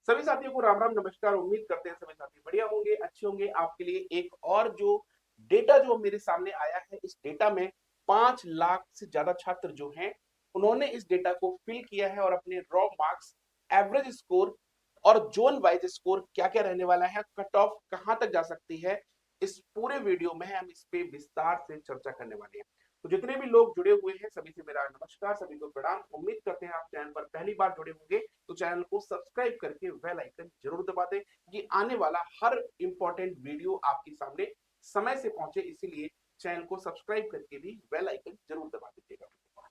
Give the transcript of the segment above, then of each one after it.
सभी साथियों को राम राम नमस्कार। उम्मीद करते हैं सभी साथी बढ़िया होंगे, अच्छे होंगे। आपके लिए एक और जो डेटा जो मेरे सामने आया है, इस डेटा में 5 लाख से ज्यादा छात्र जो हैं उन्होंने इस डेटा को फिल किया है और अपने रॉ मार्क्स, एवरेज स्कोर और जोन वाइज स्कोर क्या क्या रहने वाला है, कट ऑफ कहां तक जा सकती है, इस पूरे वीडियो में हम इस पे विस्तार से चर्चा करने वाले हैं। तो जितने भी लोग जुड़े हुए हैं सभी से मेरा नमस्कार, सभी को प्रणाम। उम्मीद करते हैं आप चैनल पर पहली बार जुड़े होंगे तो चैनल को सब्सक्राइब करके बेल आइकन जरूर दबा दें कि आने वाला हर इंपॉर्टेंट वीडियो आपके सामने समय से पहुंचे, इसीलिए चैनल को सब्सक्राइब करके भी बेल आइकन जरूर दबा दीजिएगा।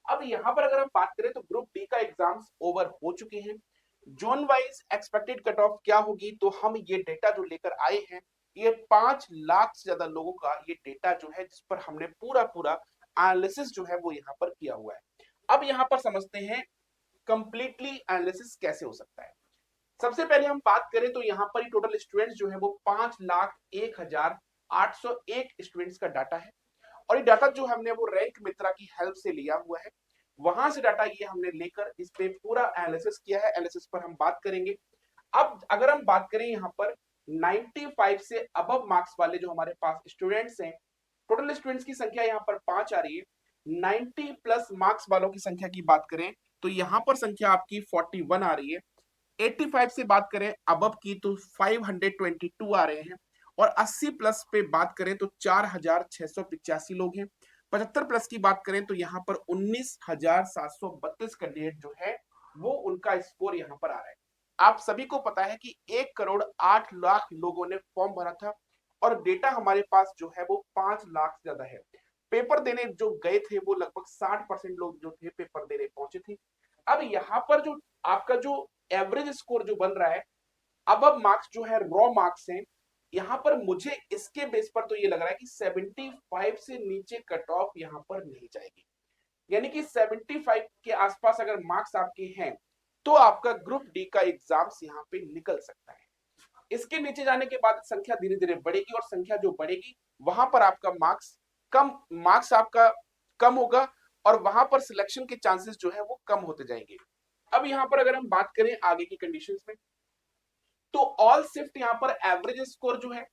अब यहाँ पर अगर हम बात करें तो ग्रुप डी का एग्जाम्स ओवर हो चुके हैं। Zone wise expected cut off क्या होगी, तो हम ये डेटा जो लेकर आए हैं, ये 5 लाख से ज्यादा लोगों का ये डेटा जो है, जिस पर हमने पूरा पूरा एनालिसिस जो है वो यहाँ पर किया हुआ है। अब यहाँ पर समझते हैं कंप्लीटली एनालिसिस कैसे हो सकता है। सबसे पहले हम बात करें तो यहाँ पर टोटल स्टूडेंट्स जो है वो 5,01,801 स्टूडेंट्स का डाटा है। और ये डाटा जो हमने वो रैंक मित्रा की हेल्प से लिया हुआ है, वहां से डाटा ये हमने लेकर इस पे पूरा एनालिसिस किया है। एनालिसिस पर हम बात करेंगे। अब अगर हम बात करें यहाँ पर 95 से अबव मार्क्स वाले जो हमारे पास स्टूडेंट्स हैं, टोटल स्टूडेंट्स की संख्या यहाँ पर 5 आ रही है। 90 प्लस मार्क्स वालों की संख्या की बात करें तो यहाँ पर संख्या आपकी 41 आ रही है। 85 से बात करें अबव की तो 522 आ रहे हैं। और 80 प्लस पे बात करें तो 4,685 लोग हैं। 75 प्लस की बात करें तो यहाँ पर 19,732 कैंडिडेट जो है वो उनका स्कोर यहाँ पर आ रहा है। आप सभी को पता है कि 1,08,00,000 लोगों ने फॉर्म भरा था और डेटा हमारे पास जो है वो 5 लाख से ज्यादा है। पेपर देने जो गए थे वो लगभग 60% लोग जो थे पेपर देने पहुंचे थे। अब यहाँ पर जो आपका जो एवरेज स्कोर जो बन रहा है, अब मार्क्स जो है रॉ मार्क्स हैं, यहाँ पर मुझे इसके बेस पर तो ये लग रहा है कि 75 से नीचे कट ऑफ यहाँ पर नहीं जाएगी। यानी कि 75 के आसपास अगर मार्क्स आपके हैं तो आपका ग्रुप डी का एग्जाम्स यहाँ पे निकल सकता है। इसके नीचे जाने के बाद संख्या धीरे धीरे बढ़ेगी और संख्या जो बढ़ेगी वहां पर आपका मार्क्स आपका कम होगा और वहां पर सिलेक्शन के चांसेस जो है वो कम होते जाएंगे। अब यहाँ पर अगर हम बात करें आगे की कंडीशंस में, तो ऑल शिफ्ट यहाँ पर एवरेज स्कोर जो है,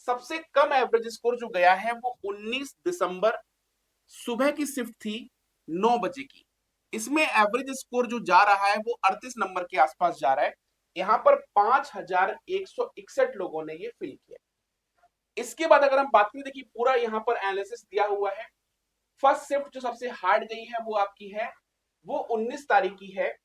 सबसे कम एवरेज स्कोर जो गया है वो 19 दिसंबर सुबह की शिफ्ट थी 9 बजे की। इसमें एवरेज स्कोर जो जा रहा है वो 38 नंबर के आसपास जा रहा है। यहाँ पर 5,161 लोगों ने ये फिल किया। इसके बाद अगर हम बात करें, देखिए पूरा यहाँ पर एनालिसिस दिया हुआ है। फर्स्ट शिफ्ट जो सबसे हार्ड गई है वो आपकी है, वो 19 तारीख की है।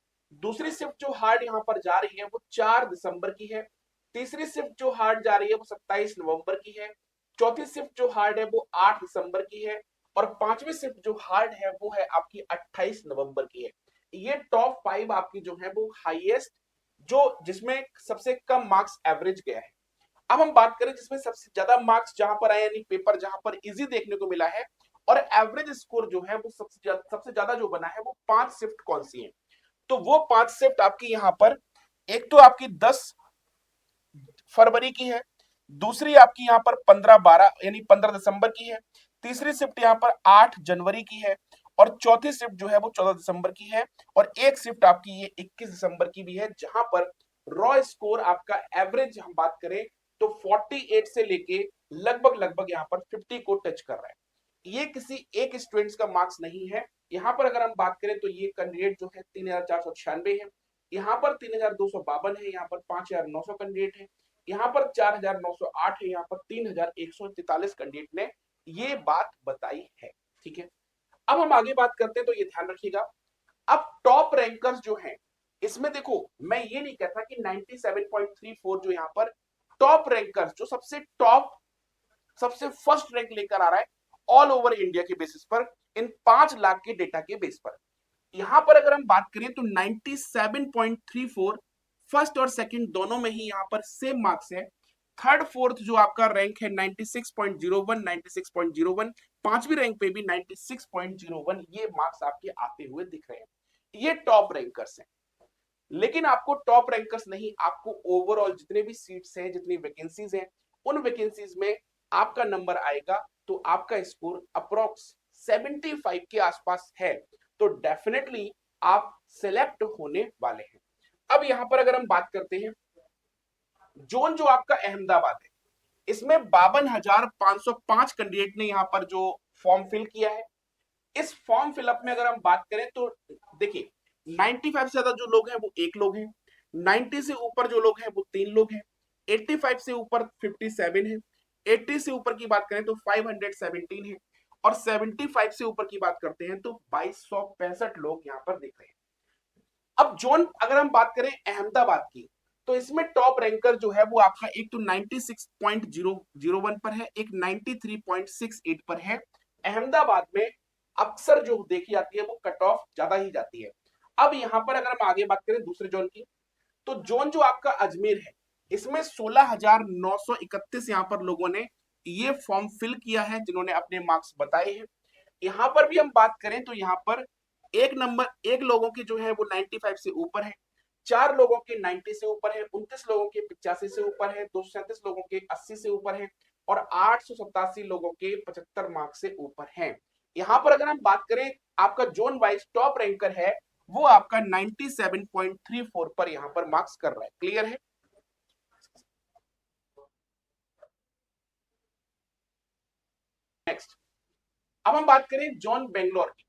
दूसरी शिफ्ट जो हार्ड यहाँ पर जा रही है वो 4 दिसंबर की है। तीसरी शिफ्ट जो हार्ड जा रही है वो 27 नवंबर की है। चौथी शिफ्ट जो हार्ड है वो 8 दिसंबर की है। और पांचवी शिफ्ट जो हार्ड है वो है आपकी 28 नवंबर की है। ये टॉप 5 आपकी जो है वो हाईएस्ट, जो जिसमें सबसे कम मार्क्स एवरेज गया है। अब हम बात करें जिसमें सबसे ज्यादा मार्क्स जहां पर आए, यानी पेपर जहां पर इजी देखने को मिला है और एवरेज स्कोर जो है वो सबसे ज्यादा जो बना है, वो 5 शिफ्ट कौन सी है। तो वो 5 शिफ्ट आपकी यहाँ पर, एक तो आपकी 10 फरवरी की है। दूसरी आपकी यहाँ पर 15-12 यानी 15 दिसंबर की है। तीसरी शिफ्ट यहाँ पर 8 जनवरी की है। और चौथी शिफ्ट जो है वो 14 दिसंबर की है। और एक शिफ्ट आपकी ये 21 दिसंबर की भी है, जहां पर रॉ स्कोर आपका एवरेज हम बात करें तो 48 से लेके लगभग लगभग यहाँ पर 50 को टच कर रहा है। ये किसी एक स्टूडेंट्स का मार्क्स नहीं है। यहाँ पर अगर हम बात करें तो ये कैंडिडेट जो है 3,496 है। यहाँ पर 3,252 है। यहाँ पर 5,900 कैंडिडेट है। यहाँ पर 4,908 है। यहाँ पर 3,143 कैंडिडेट ने ये बात बताई है। ठीक है, अब हम आगे बात करते हैं तो ये ध्यान रखिएगा। अब टॉप रैंकर्स जो हैं, इसमें देखो मैं ये नहीं कहता कि 97.34 जो यहाँ पर टॉप रैंकर्स जो सबसे टॉप सबसे फर्स्ट रैंक लेकर आ रहा है ऑल ओवर इंडिया के बेसिस पर, इन 5 लाख के डेटा के बेस पर, यहां पर अगर हम बात करें तो 97.34 फर्स्ट और सेकंड दोनों में ही यहां पर सेम मार्क्स है। थर्ड फोर्थ जो आपका रैंक है 96.01 96.01, पांचवी रैंक पे भी 96.01 ये मार्क्स आपके आते हुए दिख रहे हैं। ये टॉप रैंकर्स हैं। लेकिन आपको टॉप रैंकर्स नहीं, आपको ओवरऑल जितने भी सीट्स हैं, जितनी वैकेंसीज हैं, उन वैकेंसीज में आपका नंबर आएगा तो आपका स्कोर अप्रोक्स 75 के आसपास है, तो डेफिनेटली आप सिलेक्ट होने वाले हैं। अब यहां पर अगर हम बात करते हैं जोन जो आपका अहमदाबाद है, इसमें 52,505 कैंडिडेट ने यहाँ पर जो फॉर्म फिल किया है। इस फॉर्म फिलअप में अगर हम बात करें तो देखिए 95 से ज्यादा जो लोग हैं वो एक लोग हैं, 90 से ऊपर जो लोग हैं वो तीन लोग हैं, 85 से ऊपर 57 है, 80 से ऊपर की बात करें तो 517 है, और 75 से ऊपर की बात करते हैं तो 2265 लोग यहाँ पर दिख रहे हैं। अब जोन अगर हम बात करें अहमदाबाद की, तो इसमें टॉप रैंकर जो है वो आपका एक तो 96.001 पर है, एक 93.68 पर है। अहमदाबाद में अक्सर जो देखी जाती है वो कट ऑफ ज्यादा ही जाती है। अब यहां पर अगर हम आगे बात करें दूसरे जोन की, तो जोन जो आपका अजमेर है, इसमें 16,931 यहां पर लोगों ने ये फॉर्म फिल किया है जिन्होंने अपने मार्क्स बताए हैं। यहां पर भी हम बात करें तो यहां पर एक लोगों की जो है वो 95 से ऊपर है, चार लोगों के 90 से ऊपर है, 29 लोगों के 85 से ऊपर है, 237 लोगों के 80 से ऊपर है, और 887 लोगों के 75 मार्क्स से ऊपर है। यहां पर अगर हम बात करें आपका जोन वाइज टॉप रैंकर है वो आपका 97.34 पर यहां पर मार्क्स कर रहा है। क्लियर है? नेक्स्ट, अब हम बात करें जोन बेंगलोर की।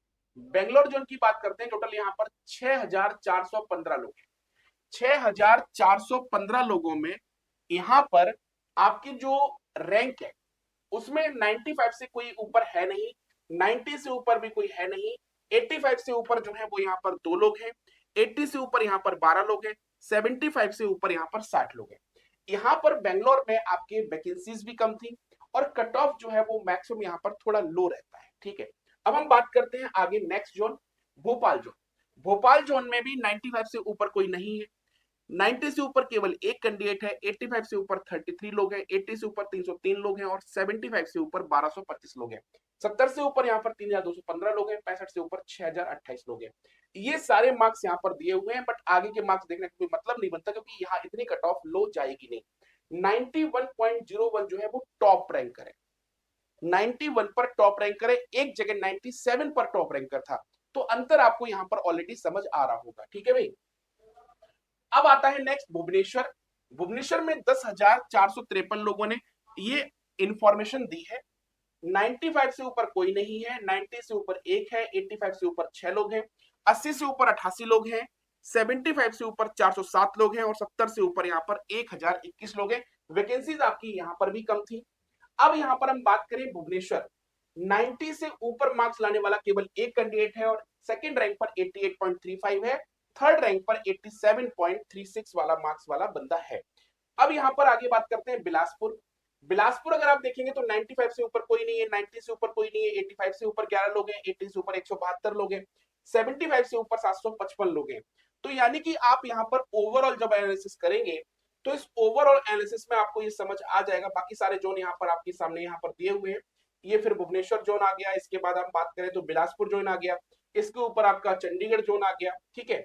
बेंगलोर जोन की बात करते हैं, टोटल यहां पर 6,415 लोग हैं। 6,415 लोगों में यहां पर आपकी जो रैंक है उसमें 95 से कोई ऊपर है नहीं, 90 से ऊपर भी कोई है नहीं, 85 से ऊपर जो है वो यहाँ पर दो लोग हैं, 80 से ऊपर यहाँ पर 12 लोग हैं, 75 से ऊपर यहाँ पर 60 लोग हैं। यहाँ पर बेंगलोर में आपके वैकेंसीज भी कम थी और कट ऑफ जो है वो मैक्सिमम यहाँ पर थोड़ा लो रहता है। ठीक है, अब हम बात करते हैं आगे next zone, Bhopal zone. Bhopal zone में भी 95 से ऊपर कोई नहीं है, 90 से ऊपर केवल एक कैंडिडेट है, 85 से ऊपर 33 लोग हैं, 80 से ऊपर 303 लोग हैं, और 75 से ऊपर 1225 लोग हैं, 70 से ऊपर यहाँ पर 3,215 लोग हैं, 65 से ऊपर 6,028 लोग हैं। ये सारे मार्क्स यहाँ पर दिए हुए हैं, बट आगे के मार्क्स देखने का कोई मतलब नहीं बनता क्योंकि यहाँ इतनी कट ऑफ लो जाएगी नहीं। 91.01 जो है वो टॉप रैंकर है, 91 पर टॉप रैंकर है, एक जगह 97 पर टॉप रैंकर था, तो अंतर आपको यहाँ पर ऑलरेडी समझ आ रहा होगा। ठीक है भाई, अब आता है नेक्स्ट भुवनेश्वर। भुवनेश्वर में 10,453 लोगों ने ये इंफॉर्मेशन दी है। 95 से ऊपर कोई नहीं है, 90 से ऊपर एक है, 85 से ऊपर 6 लोग हैं, 80 से ऊपर 88 लोग हैं, 75 से ऊपर 407 लोग हैं, और 70 से ऊपर यहाँ पर 1,021 लोग हैं। वैकेंसीज आपकी यहाँ पर भी कम थी। अब यहाँ पर हम बात करें भुवनेश्वर, 90 से ऊपर मार्क्स लाने वाला केवल एक कैंडिडेट है और सेकंड रैंक पर 88.35 है, थर्ड रैंक पर 87.36 वाला मार्क्स वाला बंदा है। अब यहाँ पर आगे बात करते हैं बिलासपुर। बिलासपुर अगर आप देखेंगे तो 95 से ऊपर कोई नहीं है, 90 से ऊपर कोई नहीं है, 85 से ऊपर 11 लोग हैं, 80 से ऊपर 172 लोग हैं, 75 से ऊपर 755 लोग हैं। तो यानी कि आप यहाँ पर ओवरऑल जब एनालिसिस करेंगे तो इस ओवरऑल एनालिसिस में आपको ये समझ आ जाएगा। बाकी सारे जोन यहाँ पर आपके सामने यहाँ पर दिए हुए हैं। ये फिर भुवनेश्वर जोन आ गया, इसके बाद हम बात करें तो बिलासपुर जोन आ गया, इसके ऊपर आपका चंडीगढ़ जोन आ गया। ठीक है,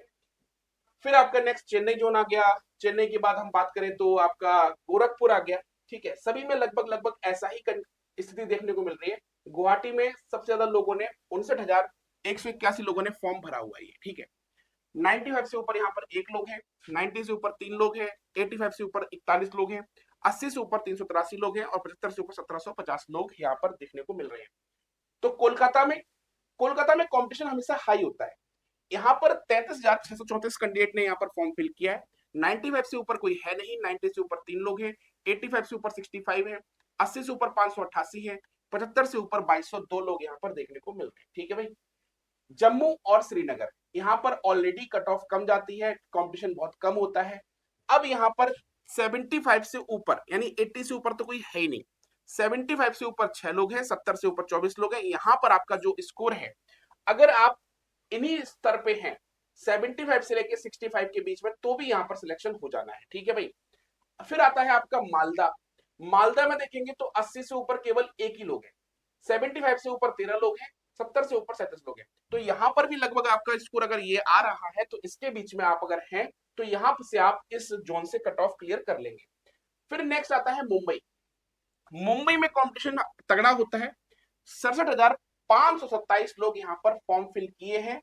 फिर आपका नेक्स्ट चेन्नई जोन आ गया, चेन्नई के बाद हम बात करें तो आपका गोरखपुर आ गया। ठीक है, सभी में लगभग लगभग ऐसा ही स्थिति देखने को मिल रही है। गुवाहाटी में सबसे ज्यादा लोगों ने 59,181 लोगों ने फॉर्म भरा हुआ है। ठीक है, 95 से ऊपर यहाँ पर एक लोग हैं, 90 से ऊपर तीन लोग हैं, 85 से ऊपर 41 लोग हैं, 80 से ऊपर 383 लोग हैं, और 75 से ऊपर 1750 लोग यहाँ पर देखने को मिल रहे हैं। तो कोलकाता में कंपटीशन हमेशा हाई होता है। यहाँ पर 33,634 कैंडिडेट ने यहाँ पर फॉर्म फिल किया है। 95 से ऊपर कोई है नहीं, 90 से ऊपर तीन लोग हैं, 85 से ऊपर 65 है, 80 से ऊपर 588 है, 75 से ऊपर 2202 लोग यहाँ पर देखने को मिल रहे हैं। ठीक है भाई, जम्मू और श्रीनगर यहाँ पर ऑलरेडी कट ऑफ कम जाती है, कंपटीशन बहुत कम होता है। अब यहाँ पर 75 से ऊपर यानी 80 से ऊपर तो कोई है ही नहीं, 75 से ऊपर 6 लोग हैं, 70 से ऊपर 24 लोग हैं। यहाँ पर आपका जो स्कोर है, अगर आप इन्हीं स्तर पे हैं 75 से लेके 65 के बीच में, तो भी यहाँ पर सिलेक्शन हो जाना है। ठीक है भाई, फिर आता है आपका मालदा। मालदा में देखेंगे तो 80 से ऊपर केवल एक ही लोग हैं, 75 से ऊपर 13 लोग हैं, 70 से ऊपर 37 लोग हैं। तो यहाँ पर भी लगभग आपका स्कोर अगर ये आ रहा है तो इसके बीच में आप अगर हैं तो यहाँ से आप इस जोन से कट ऑफ क्लियर कर लेंगे। फिर नेक्स्ट आता है मुंबई। मुंबई में कंपटीशन तगड़ा होता है, 67,527 लोग यहाँ पर फॉर्म फिल किए हैं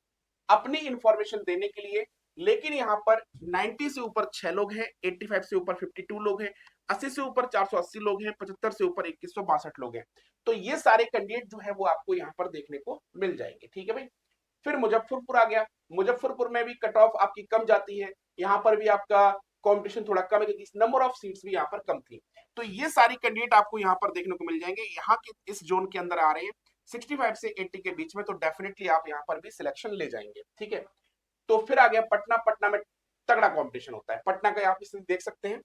अपनी इंफॉर्मेशन देने के लिए। लेकिन यहाँ पर 90 से ऊपर 6 लोग हैं, 85 से ऊपर 52 लोग हैं, 80 से ऊपर 480 लोग हैं, 75 से ऊपर 2162 लोग हैं। तो ये सारे कैंडिडेट जो है वो आपको यहाँ पर देखने को मिल जाएंगे। ठीक है भाई। फिर मुजफ्फरपुर आ गया। मुजफ्फरपुर में भी कट ऑफ आपकी कम जाती है, यहाँ पर भी आपका कंपटीशन थोड़ा कम है क्योंकि नंबर ऑफ सीट्स भी यहाँ पर कम थी। तो ये सारी कैंडिडेट आपको यहाँ पर देखने को मिल जाएंगे, यहाँ के इस जोन के अंदर आ रहे हैं 65 से 80 के बीच में, तो डेफिनेटली आप यहाँ पर भी सिलेक्शन ले जाएंगे। ठीक है। तो फिर आ गया पटना। पटना में तगड़ा कंपटीशन होता है, पटना का आप इसे देख सकते हैं।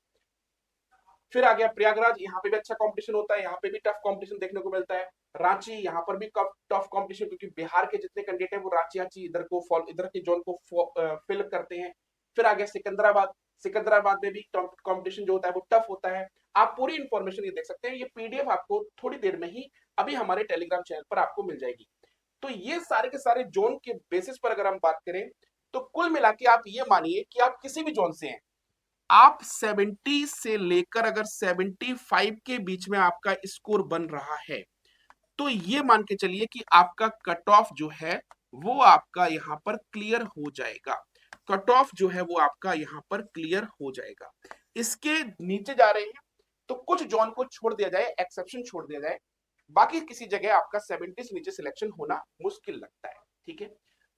फिर आ गया प्रयागराज, यहाँ पे भी अच्छा कंपटीशन होता है, यहाँ पे भी टफ कंपटीशन देखने को मिलता है। रांची, यहाँ पर भी टफ कंपटीशन, क्योंकि बिहार के जितने कैंडिडेट हैं वो रांची रांची इधर के जोन को फिल करते हैं। फिर आ गया सिकंदराबाद। सिकंदराबाद में भी कंपटीशन जो होता है वो टफ होता है। आप पूरी इंफॉर्मेशन ये देख सकते हैं, ये पीडीएफ आपको थोड़ी देर में ही अभी हमारे टेलीग्राम चैनल पर आपको मिल जाएगी। तो ये सारे के सारे जोन के बेसिस पर अगर हम बात करें, तो कुल मिला के आप ये मानिए कि आप किसी भी जोन से हैं, आप 70 से लेकर अगर 75 के बीच में आपका स्कोर बन रहा है, तो ये मान के चलिए कि आपका कट ऑफ जो है वो आपका यहां पर क्लियर हो जाएगा। कट ऑफ जो है वो आपका यहां पर क्लियर हो जाएगा। इसके नीचे जा रहे हैं तो कुछ जोन को छोड़ दिया जाए, एक्सेप्शन छोड़ दिया जाए, बाकी किसी जगह आपका 70 से नीचे सिलेक्शन होना मुश्किल लगता है। ठीक है।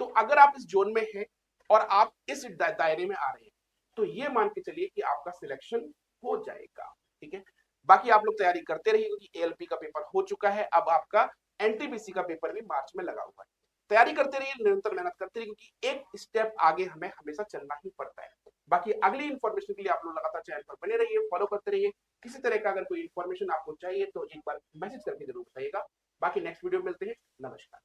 तो अगर आप इस जोन में हैं और आप इस दायरे में आ रहे हैं, तो ये मान के चलिए कि आपका सिलेक्शन हो जाएगा। ठीक है। बाकी आप लोग तैयारी करते रहिए, क्योंकि एएलपी का पेपर हो चुका है, अब आपका एनटीपीसी का पेपर भी मार्च में लगा हुआ है। तैयारी करते रहिए, निरंतर मेहनत करते रहिए, क्योंकि एक स्टेप आगे हमें हमेशा चलना ही पड़ता है। बाकी अगली इन्फॉर्मेशन के लिए आप लोग लगातार चैनल पर बने रहिए, फॉलो करते रहिए। किसी तरह का अगर कोई इन्फॉर्मेशन आपको चाहिए तो एक बार मैसेज करके जरूर बताइएगा। बाकी नेक्स्ट वीडियो में मिलते हैं। नमस्कार।